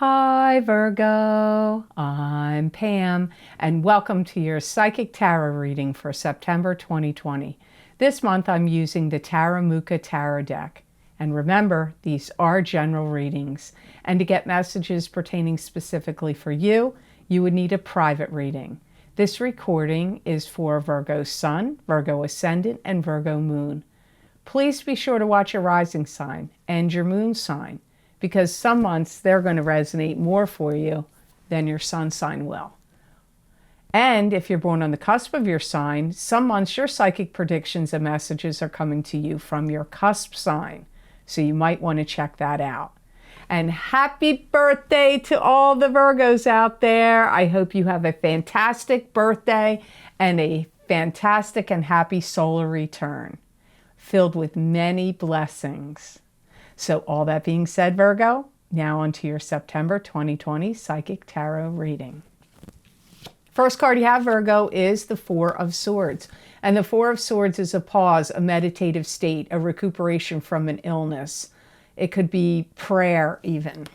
Hi Virgo, I'm Pam, and welcome to your Psychic Tarot reading for September 2020. This month I'm using the Taramuka Tarot deck. And remember, these are general readings, and to get messages pertaining specifically for you, you would need a private reading. This recording is for Virgo Sun, Virgo Ascendant, and Virgo Moon. Please be sure to watch your rising sign and your moon sign, because some months they're going to resonate more for you than your sun sign will. And if you're born on the cusp of your sign, some months your psychic predictions and messages are coming to you from your cusp sign. So you might want to check that out. And happy birthday to all the Virgos out there. I hope you have a fantastic birthday and a fantastic and happy solar return, filled with many blessings. So all that being said, Virgo, now on to your September 2020 Psychic Tarot reading. First card you have, Virgo, is the Four of Swords. And the Four of Swords is a pause, a meditative state, a recuperation from an illness. It could be prayer even.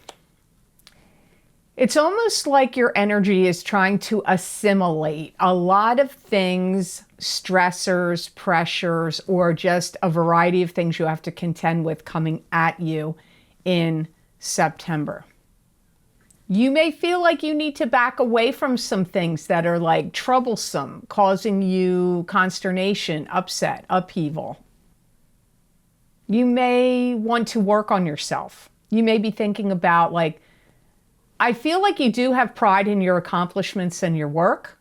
It's almost like your energy is trying to assimilate a lot of things, stressors, pressures, or just a variety of things you have to contend with coming at you in September. You may feel like you need to back away from some things that are like troublesome, causing you consternation, upset, upheaval. You may want to work on yourself. You may be thinking about I feel like you do have pride in your accomplishments and your work,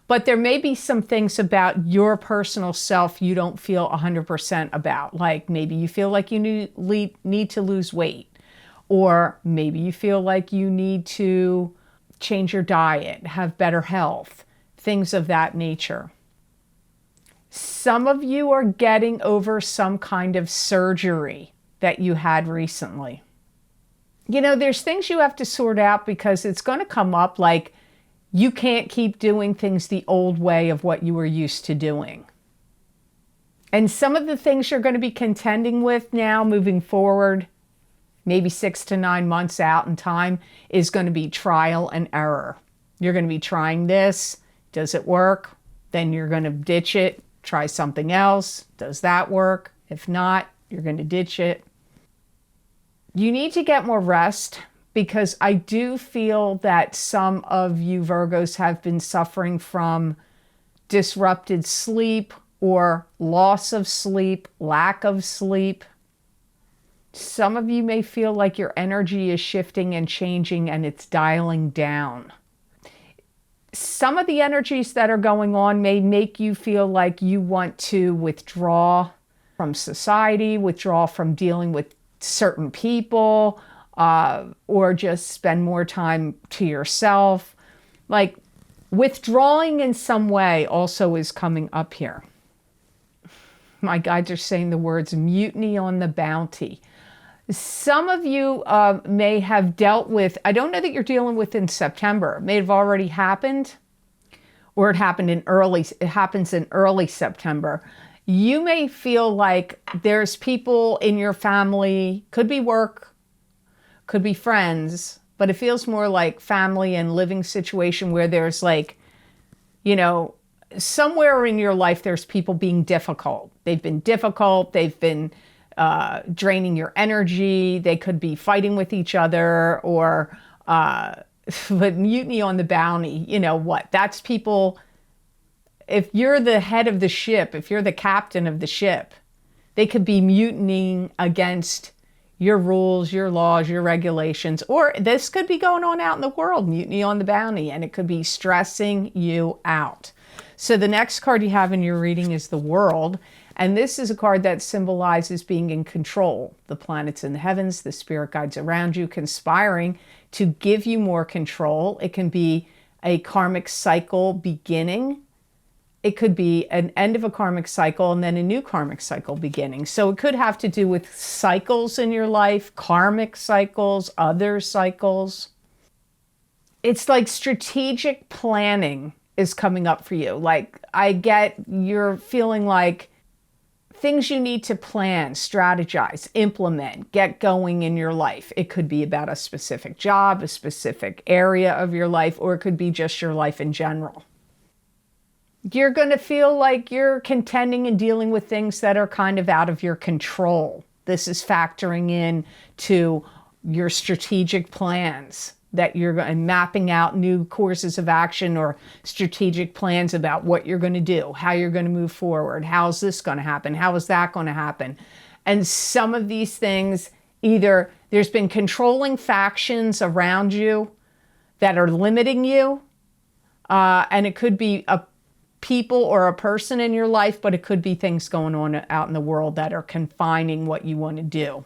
but there may be some things about your personal self you don't feel 100% about. Like maybe you feel like you need to lose weight, or maybe you feel like you need to change your diet, have better health, things of that nature. Some of you are getting over some kind of surgery that you had recently. You know, there's things you have to sort out because it's going to come up like you can't keep doing things the old way of what you were used to doing. And some of the things you're going to be contending with now moving forward, maybe 6 to 9 months out in time, is going to be trial and error. You're going to be trying this. Does it work? Then you're going to ditch it, try something else. Does that work? If not, you're going to ditch it. You need to get more rest, because I do feel that some of you Virgos have been suffering from disrupted sleep or loss of sleep, lack of sleep. Some of you may feel like your energy is shifting and changing and it's dialing down. Some of the energies that are going on may make you feel like you want to withdraw from society, withdraw from dealing with certain people, or just spend more time to yourself. Like withdrawing in some way also is coming up here. My guides are saying the words mutiny on the bounty. Some of you may have dealt with, I don't know that you're dealing with in September. It may have already happened, or it happens in early September. You may feel like there's people in your family, could be work, could be friends, but it feels more like family and living situation where there's somewhere in your life there's people being difficult. They've been difficult, they've been draining your energy, they could be fighting with each other, or but mutiny on the bounty, you know what? That's people. If you're the head of the ship, if you're the captain of the ship, they could be mutinying against your rules, your laws, your regulations, or this could be going on out in the world, mutiny on the bounty, and it could be stressing you out. So the next card you have in your reading is the World, and this is a card that symbolizes being in control. The planets in the heavens, the spirit guides around you, conspiring to give you more control. It can be a karmic cycle beginning. It could be an end of a karmic cycle and then a new karmic cycle beginning. So it could have to do with cycles in your life, karmic cycles, other cycles. It's like strategic planning is coming up for you. Like I get you're feeling like things you need to plan, strategize, implement, get going in your life. It could be about a specific job, a specific area of your life, or it could be just your life in general. You're going to feel like you're contending and dealing with things that are kind of out of your control. This is factoring in to your strategic plans that you're mapping out new courses of action or strategic plans about what you're going to do, how you're going to move forward, how's this going to happen, how is that going to happen. And some of these things, either there's been controlling factions around you that are limiting you, and it could be a people or a person in your life, but it could be things going on out in the world that are confining what you want to do.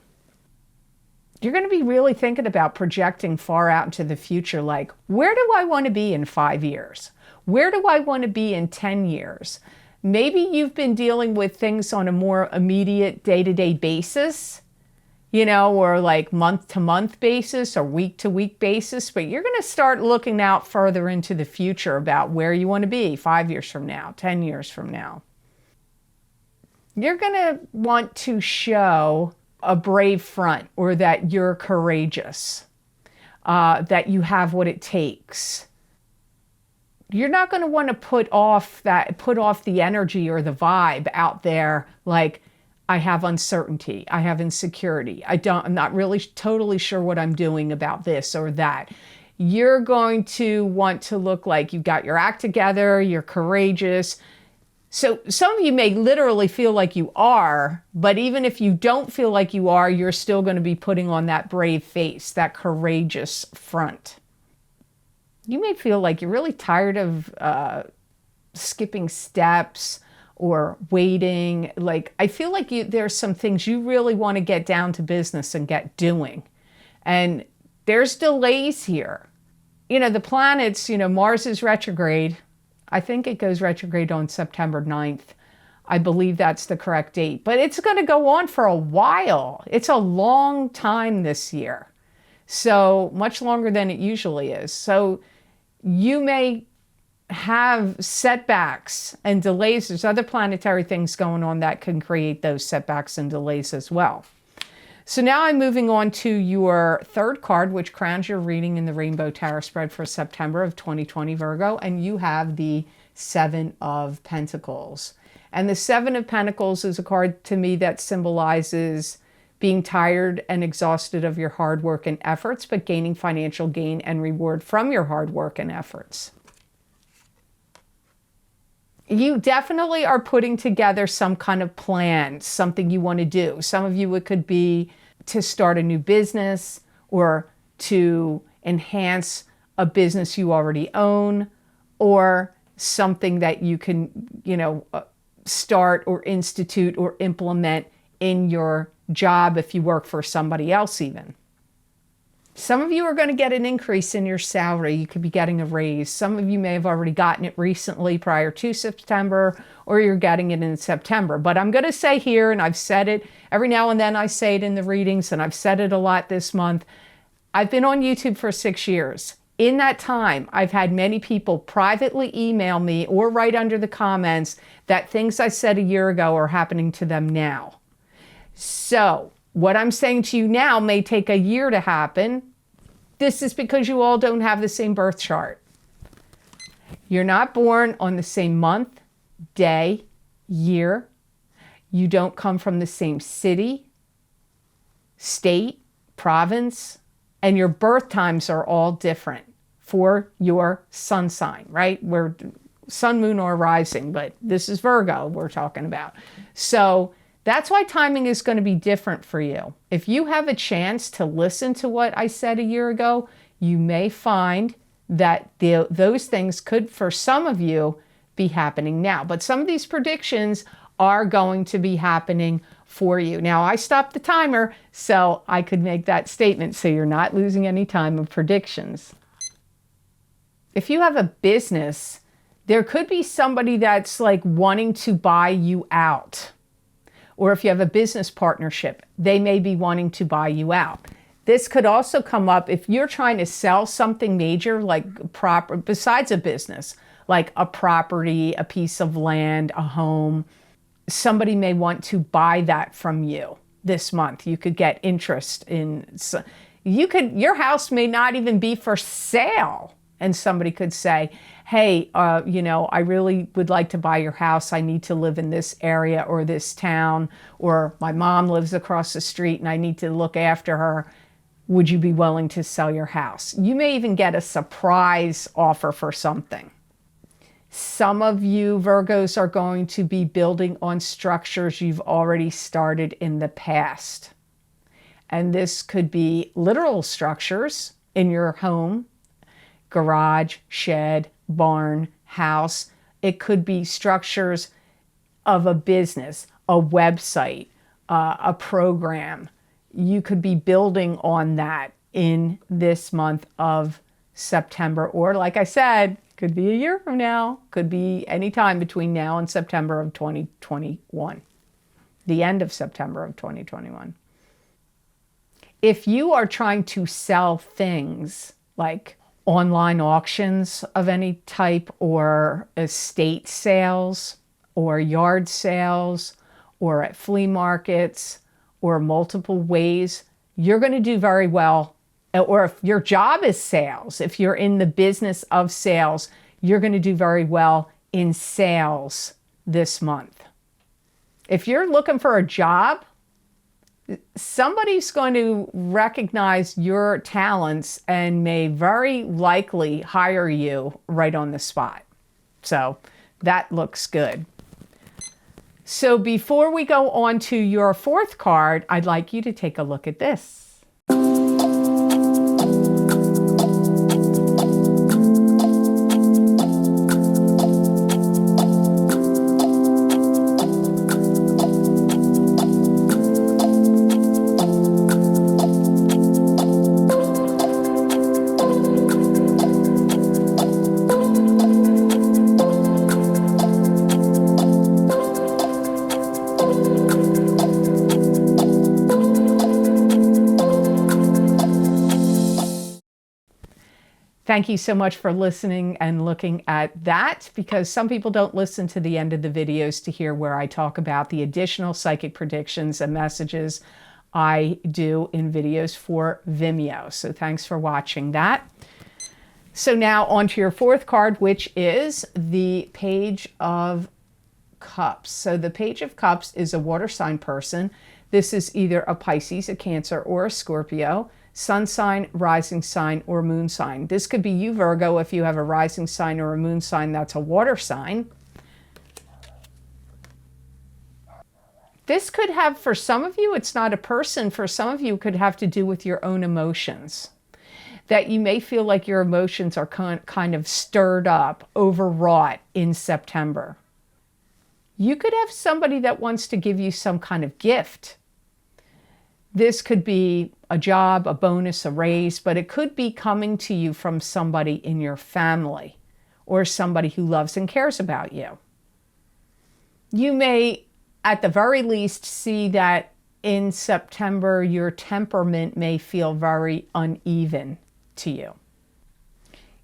You're going to be really thinking about projecting far out into the future, like, where do I want to be in 5 years? Where do I want to be in 10 years? Maybe you've been dealing with things on a more immediate day-to-day basis, or like month-to-month basis or week-to-week basis, but you're going to start looking out further into the future about where you want to be 5 years from now, 10 years from now. You're going to want to show a brave front, or that you're courageous, that you have what it takes. You're not going to want to put off the energy or the vibe out there like, I have uncertainty, I have insecurity, I'm not really totally sure what I'm doing about this or that. You're going to want to look like you've got your act together, you're courageous. So some of you may literally feel like you are, but even if you don't feel like you are, you're still going to be putting on that brave face, that courageous front. You may feel like you're really tired of skipping steps or waiting. Like, I feel like there's some things you really want to get down to business and get doing. And there's delays here. The planets, Mars is retrograde. I think it goes retrograde on September 9th. I believe that's the correct date. But it's going to go on for a while. It's a long time this year. So much longer than it usually is. So you may have setbacks and delays. There's other planetary things going on that can create those setbacks and delays as well. So now I'm moving on to your third card, which crowns your reading in the Rainbow Tarot spread for September of 2020, Virgo, and you have the Seven of Pentacles. And the Seven of Pentacles is a card to me that symbolizes being tired and exhausted of your hard work and efforts, but gaining financial gain and reward from your hard work and efforts. You definitely are putting together some kind of plan, something you want to do. Some of you, it could be to start a new business or to enhance a business you already own, or something that you can, start or institute or implement in your job if you work for somebody else even. Some of you are going to get an increase in your salary. You could be getting a raise. Some of you may have already gotten it recently prior to September, or you're getting it in September. But I'm going to say here, and I've said it every now and then, I say it in the readings, and I've said it a lot this month. I've been on YouTube for 6 years. In that time, I've had many people privately email me or write under the comments that things I said a year ago are happening to them now. So what I'm saying to you now may take a year to happen. This is because you all don't have the same birth chart. You're not born on the same month, day, year. You don't come from the same city, state, province, and your birth times are all different for your sun sign, right? We're sun, moon, or rising, but this is Virgo we're talking about. So that's why timing is going to be different for you. If you have a chance to listen to what I said a year ago, you may find that those things could, for some of you, be happening now. But some of these predictions are going to be happening for you. Now, I stopped the timer so I could make that statement, so you're not losing any time of predictions. If you have a business, there could be somebody that's like wanting to buy you out. Or if you have a business partnership, they may be wanting to buy you out. This could also come up if you're trying to sell something major, like besides a business, like a property, a piece of land, a home, somebody may want to buy that from you this month. You could get interest in, your house may not even be for sale. And somebody could say, hey, I really would like to buy your house. I need to live in this area or this town, or my mom lives across the street and I need to look after her. Would you be willing to sell your house? You may even get a surprise offer for something. Some of you Virgos are going to be building on structures you've already started in the past. And this could be literal structures in your home, garage, shed, barn, house. It could be structures of a business, a website, a program. You could be building on that in this month of September, or like I said, could be a year from now, could be any time between now and September of 2021, the end of September of 2021. If you are trying to sell things like online auctions of any type, or estate sales, or yard sales, or at flea markets, or multiple ways, you're going to do very well. Or if your job is sales, if you're in the business of sales, you're going to do very well in sales this month. If you're looking for a job, somebody's going to recognize your talents and may very likely hire you right on the spot. So that looks good. So before we go on to your fourth card, I'd like you to take a look at this. Thank you so much for listening and looking at that, because some people don't listen to the end of the videos to hear where I talk about the additional psychic predictions and messages I do in videos for Vimeo. So thanks for watching that. So now on to your fourth card, which is the Page of Cups. So the Page of Cups is a water sign person. This is either a Pisces, a Cancer, or a Scorpio. Sun sign, rising sign, or moon sign. This could be you, Virgo, if you have a rising sign or a moon sign that's a water sign. This could have, for some of you, it's not a person. For some of you, it could have to do with your own emotions. That you may feel like your emotions are kind of stirred up, overwrought in September. You could have somebody that wants to give you some kind of gift. This could be a job, a bonus, a raise, but it could be coming to you from somebody in your family or somebody who loves and cares about you. You may, at the very least, see that in September, your temperament may feel very uneven to you.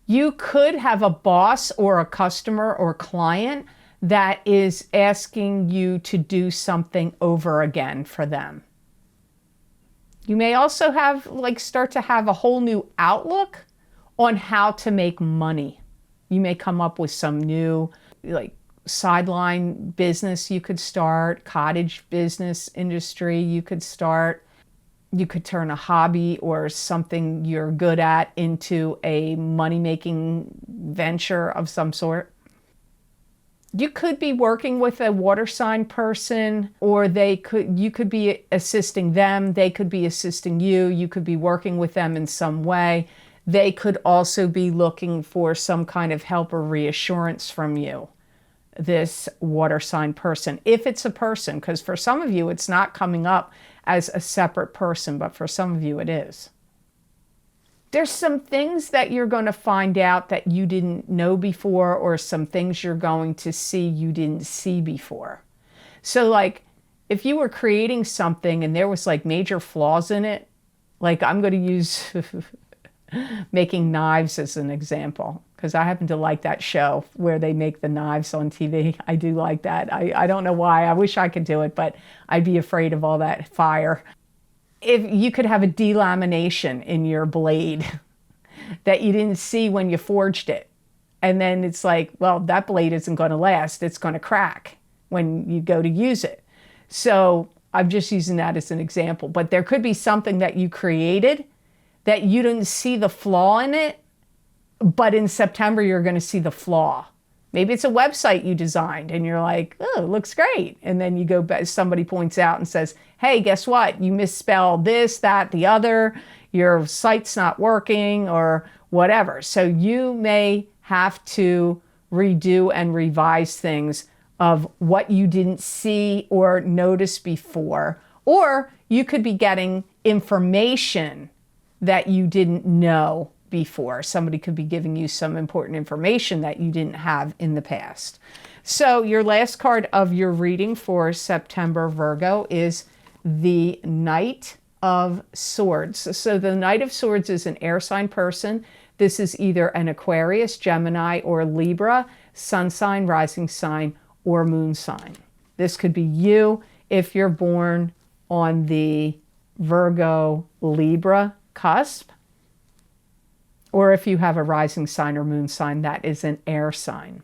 You could have a boss or a customer or client that is asking you to do something over again for them. You may also have, start to have a whole new outlook on how to make money. You may come up with some new, sideline business you could start, cottage business industry you could start. You could turn a hobby or something you're good at into a money-making venture of some sort. You could be working with a water sign person, or you could be assisting them. They could be assisting you. You could be working with them in some way. They could also be looking for some kind of help or reassurance from you, this water sign person, if it's a person, because for some of you, it's not coming up as a separate person, but for some of you, it is. There's some things that you're going to find out that you didn't know before, or some things you're going to see you didn't see before. So if you were creating something and there was major flaws in it, I'm going to use Making knives as an example, because I happen to like that show where they make the knives on TV. I do like that. I don't know why. I wish I could do it, but I'd be afraid of all that fire. If you could have a delamination in your blade that you didn't see when you forged it. And then it's like, well, that blade isn't going to last. It's going to crack when you go to use it. So I'm just using that as an example. But there could be something that you created that you didn't see the flaw in it, but in September you're going to see the flaw. Maybe it's a website you designed and you're like, oh, it looks great. And then you go back, somebody points out and says, hey, guess what? You misspelled this, that, the other. Your site's not working or whatever. So you may have to redo and revise things of what you didn't see or notice before. Or you could be getting information that you didn't know before. Somebody could be giving you some important information that you didn't have in the past. So your last card of your reading for September, Virgo, is the Knight of Swords. So the Knight of Swords is an air sign person. This is either an Aquarius, Gemini, or Libra, sun sign, rising sign, or moon sign. This could be you if you're born on the Virgo, Libra cusp, or if you have a rising sign or moon sign that is an air sign.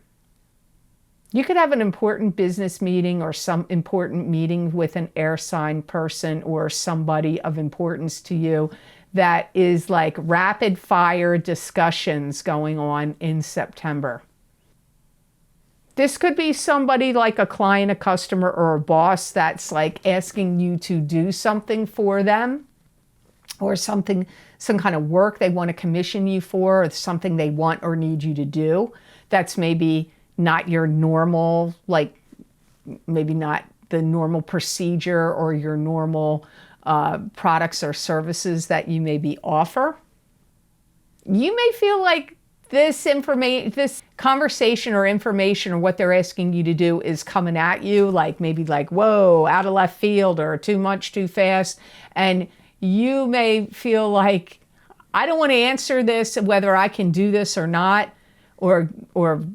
You could have an important business meeting or some important meeting with an air sign person or somebody of importance to you that is like rapid fire discussions going on in September. This could be somebody like a client, a customer, or a boss that's like asking you to do something for them, or something, some kind of work they want to commission you for, or something they want or need you to do. That's maybe not your normal, like maybe not the normal procedure or your normal products or services that you maybe offer. You may feel like this conversation or information or what they're asking you to do is coming at you, like maybe like, whoa, out of left field or too much, too fast. And you may feel like, I don't want to answer this, whether I can do this or not, or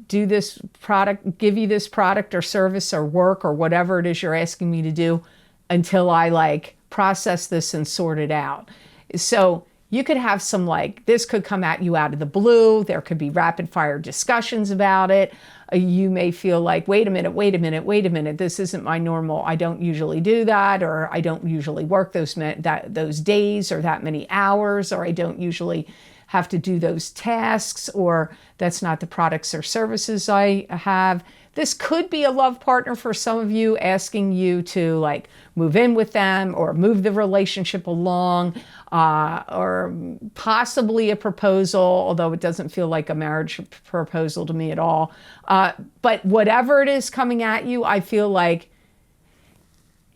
do this product, give you this product or service or work or whatever it is you're asking me to do until I like process this and sort it out. So you could have some like, this could come at you out of the blue. There could be rapid fire discussions about it. You may feel like, wait a minute, this isn't my normal. I don't usually do that, or I don't usually work those days or that many hours, or I don't usually have to do those tasks, or that's not the products or services I have. This could be a love partner for some of you, asking you to like move in with them or move the relationship along, or possibly a proposal, although it doesn't feel like a marriage proposal to me at all. But whatever it is coming at you, I feel like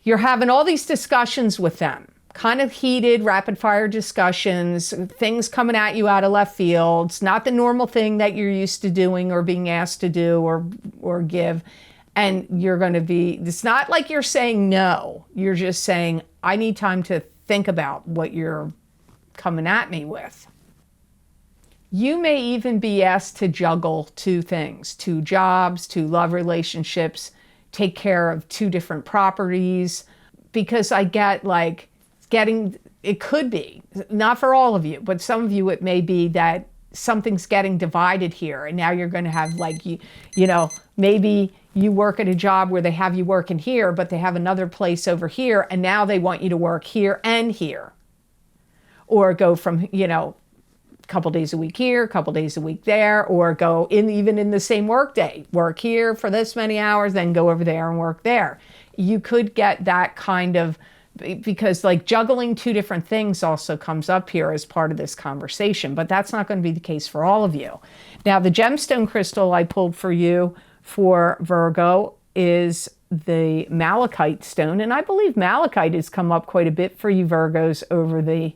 you're having all these discussions with them. Kind of heated, rapid fire discussions, things coming at you out of left field. It's not the normal thing that you're used to doing or being asked to do or give. And you're going to be, it's not like you're saying no. You're just saying, I need time to think about what you're coming at me with. You may even be asked to juggle two things, 2 jobs, 2 love relationships, take care of 2 different properties, because I get like, it could be, not for all of you, but some of you it may be that something's getting divided here, and now you're going to have like, you know, maybe you work at a job where they have you working here, but they have another place over here, and now they want you to work here and here. Or go from, you know, a couple days a week here, a couple days a week there, or go in even in the same work day, work here for this many hours, then go over there and work there. You could get that kind of, because like juggling 2 different things also comes up here as part of this conversation, but that's not going to be the case for all of you. Now, the gemstone crystal I pulled for you for Virgo is the malachite stone, and I believe malachite has come up quite a bit for you Virgos over the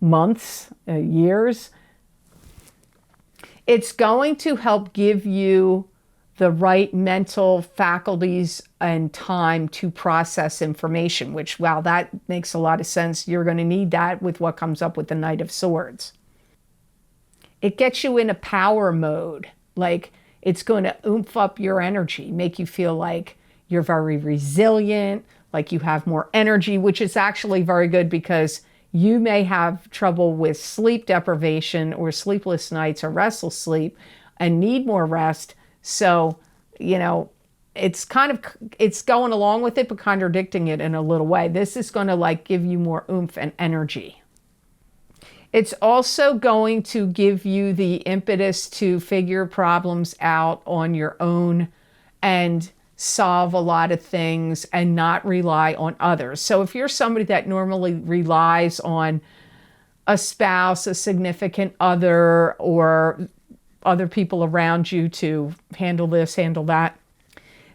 months, years. It's going to help give you the right mental faculties and time to process information, which, while that makes a lot of sense, you're going to need that with what comes up with the Knight of Swords. it gets you in a power mode. Like it's going to oomph up your energy, make you feel like you're very resilient, like you have more energy, which is actually very good because you may have trouble with sleep deprivation or sleepless nights or restless sleep and need more rest. So, you know, it's going along with it, but contradicting it in a little way. This is going to like give you more oomph and energy. It's also going to give you the impetus to figure problems out on your own and solve a lot of things and not rely on others. So if you're somebody that normally relies on a spouse, a significant other, or other people around you to handle this, handle that,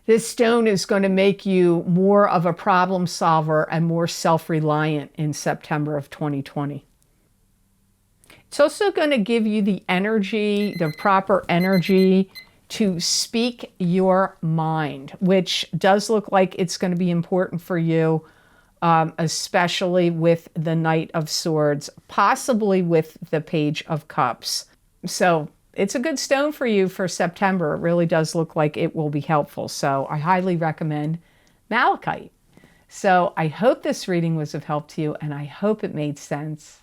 this stone is going to make you more of a problem solver and more self-reliant in September of 2020. It's also going to give you the energy, the proper energy to speak your mind, which does look like it's going to be important for you, especially with the Knight of Swords, possibly with the Page of Cups. So it's a good stone for you for September. It really does look like it will be helpful. So I highly recommend malachite. So I hope this reading was of help to you, and I hope it made sense.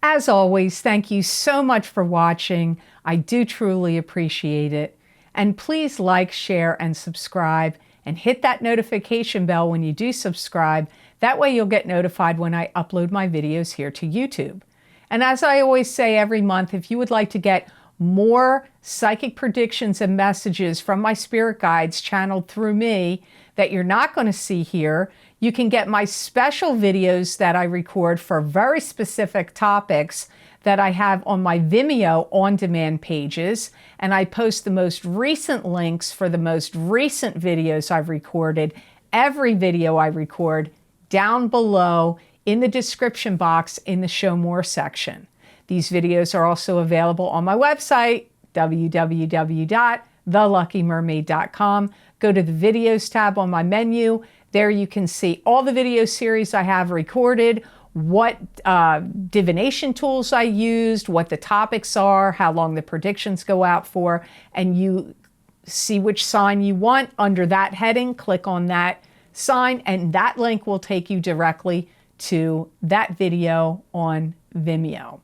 As always, thank you so much for watching. I do truly appreciate it. And please like, share, and subscribe, and hit that notification bell when you do subscribe. That way you'll get notified when I upload my videos here to YouTube. And as I always say every month, if you would like to get more psychic predictions and messages from my spirit guides channeled through me that you're not going to see here, you can get my special videos that I record for very specific topics that I have on my Vimeo on-demand pages. And I post the most recent links for the most recent videos I've recorded, every video I record, down below in the description box in the Show More section. These videos are also available on my website, www.theluckymermaid.com. Go to the Videos tab on my menu. There you can see all the video series I have recorded, what divination tools I used, what the topics are, how long the predictions go out for, and you see which sign you want under that heading. Click on that sign, and that link will take you directly to that video on Vimeo.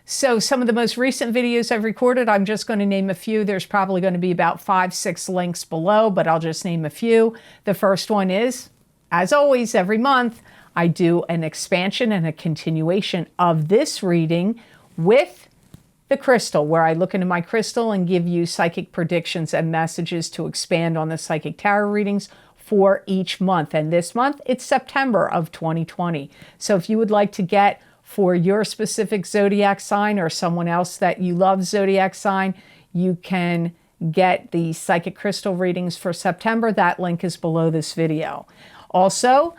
So some of the most recent videos I've recorded, I'm just going to name a few. There's probably going to be about 5, 6 links below, but I'll just name a few. The first one is, as always, every month, I do an expansion and a continuation of this reading with the crystal, where I look into my crystal and give you psychic predictions and messages to expand on the psychic tarot readings for each month. And this month, it's September of 2020. So if you would like to get for your specific zodiac sign or someone else that you love zodiac sign, you can get the psychic crystal readings for September. That link is below this video. Also,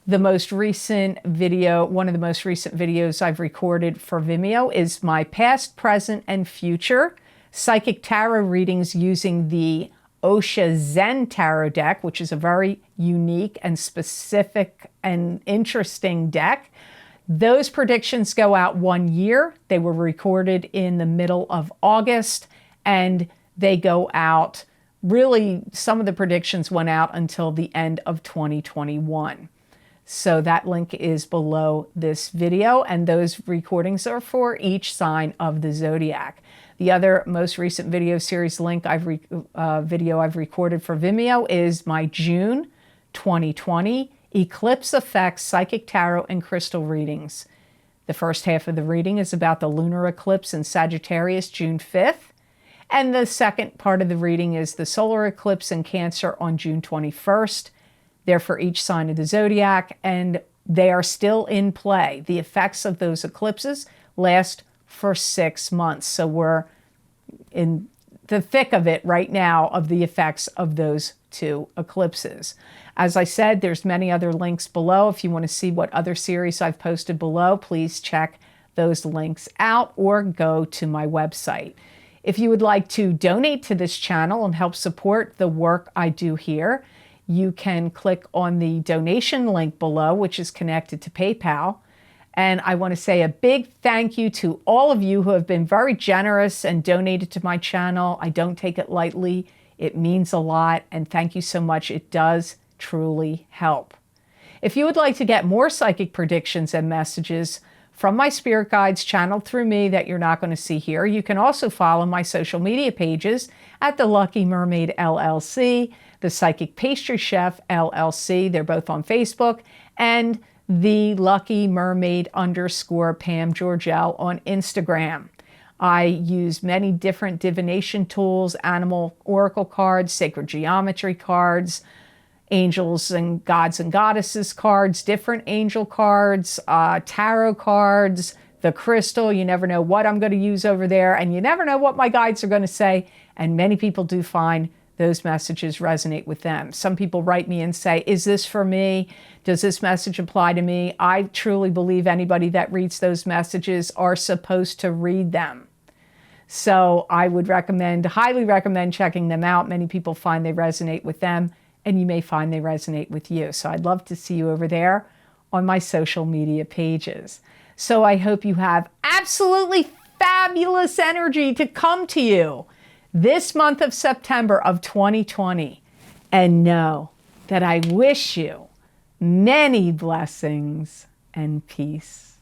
the most recent video, one of the most recent videos I've recorded for Vimeo is my past, present, and future psychic tarot readings using the Osha Zen Tarot deck, which is a very unique and specific and interesting deck. Those predictions go out 1 year. They were recorded in the middle of August, and they go out, really, some of the predictions went out until the end of 2021. So that link is below this video, and those recordings are for each sign of the zodiac. The other most recent video series link video I've recorded for Vimeo is my June 2020 Eclipse Effects Psychic Tarot and Crystal Readings. The first half of the reading is about the lunar eclipse in Sagittarius, June 5th. And the second part of the reading is the solar eclipse in Cancer on June 21st. They're for each sign of the zodiac, and they are still in play. The effects of those eclipses last for 6 months. So we're in the thick of it right now of the effects of those 2 eclipses. As I said, there's many other links below. If you want to see what other series I've posted below, please check those links out or go to my website. If you would like to donate to this channel and help support the work I do here, you can click on the donation link below, which is connected to PayPal. And I want to say a big thank you to all of you who have been very generous and donated to my channel. I don't take it lightly. It means a lot. And thank you so much. It does truly help. If you would like to get more psychic predictions and messages from my spirit guides channeled through me that you're not going to see here, you can also follow my social media pages at the Lucky Mermaid LLC, the Psychic Pastry Chef LLC. They're both on Facebook, and the Lucky Mermaid _ Pam Georgel on Instagram. I use many different divination tools, animal oracle cards, sacred geometry cards, angels and gods and goddesses cards, different angel cards, tarot cards, the crystal. You never know what I'm going to use over there, and you never know what my guides are going to say, and many people do find those messages resonate with them. Some people write me and say, is this for me? Does this message apply to me? I truly believe anybody that reads those messages are supposed to read them. So I would highly recommend checking them out. Many people find they resonate with them, and you may find they resonate with you. So I'd love to see you over there on my social media pages. So I hope you have absolutely fabulous energy to come to you this month of September of 2020. And know that I wish you many blessings and peace.